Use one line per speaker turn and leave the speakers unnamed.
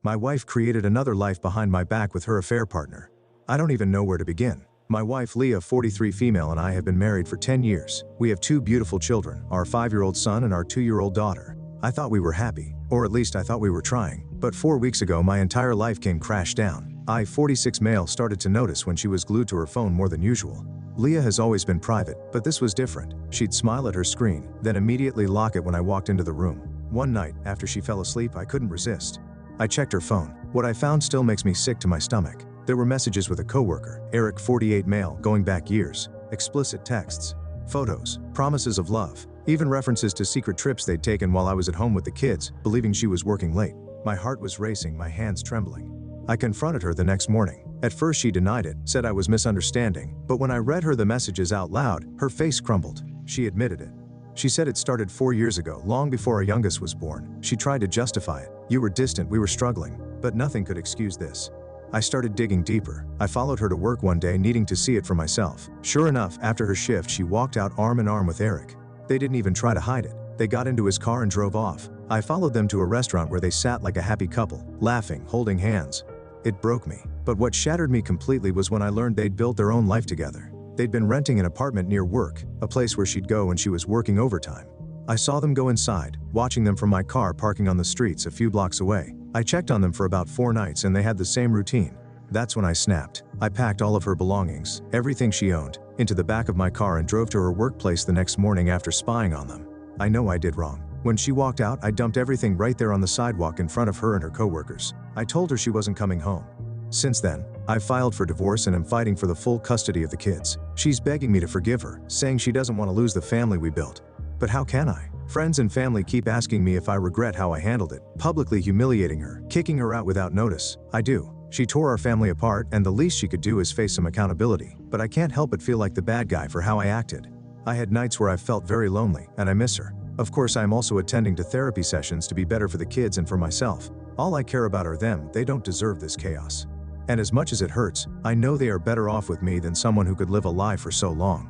My wife created another life behind my back with her affair partner. I don't even know where to begin. My wife Leah, 43 female, and I have been married for 10 years. We have 2 beautiful children, our 5-year-old son and our 2-year-old daughter. I thought we were happy, or at least I thought we were trying. But 4 weeks ago my entire life came crash down. I, 46 male, started to notice when she was glued to her phone more than usual. Leah has always been private, but this was different. She'd smile at her screen, then immediately lock it when I walked into the room. One night, after she fell asleep, I couldn't resist. I checked her phone. What I found still makes me sick to my stomach. There were messages with a coworker, Eric, 48 male, going back years, explicit texts, photos, promises of love, even references to secret trips they'd taken while I was at home with the kids, believing she was working late. My heart was racing, my hands trembling. I confronted her the next morning. At first she denied it, said I was misunderstanding, but when I read her the messages out loud, her face crumbled. She admitted it. She said it started 4 years ago, long before our youngest was born. She tried to justify it. You were distant, we were struggling, but nothing could excuse this. I started digging deeper. I followed her to work one day, needing to see it for myself. Sure enough, after her shift, she walked out arm in arm with Eric. They didn't even try to hide it. They got into his car and drove off. I followed them to a restaurant where they sat like a happy couple, laughing, holding hands. It broke me. But what shattered me completely was when I learned they'd built their own life together. They'd been renting an apartment near work, a place where she'd go when she was working overtime. I saw them go inside, watching them from my car parking on the streets a few blocks away. I checked on them for about 4 nights and they had the same routine. That's when I snapped. I packed all of her belongings, everything she owned, into the back of my car and drove to her workplace the next morning after spying on them. I know I did wrong. When she walked out, I dumped everything right there on the sidewalk in front of her and her coworkers. I told her she wasn't coming home. Since then, I've filed for divorce and am fighting for the full custody of the kids. She's begging me to forgive her, saying she doesn't want to lose the family we built. But how can I? Friends and family keep asking me if I regret how I handled it, publicly humiliating her, kicking her out without notice. I do. She tore our family apart, and the least she could do is face some accountability. But I can't help but feel like the bad guy for how I acted. I had nights where I felt very lonely, and I miss her. Of course, I am also attending to therapy sessions to be better for the kids and for myself. All I care about are them. They don't deserve this chaos. And as much as it hurts, I know they are better off with me than someone who could live a lie for so long.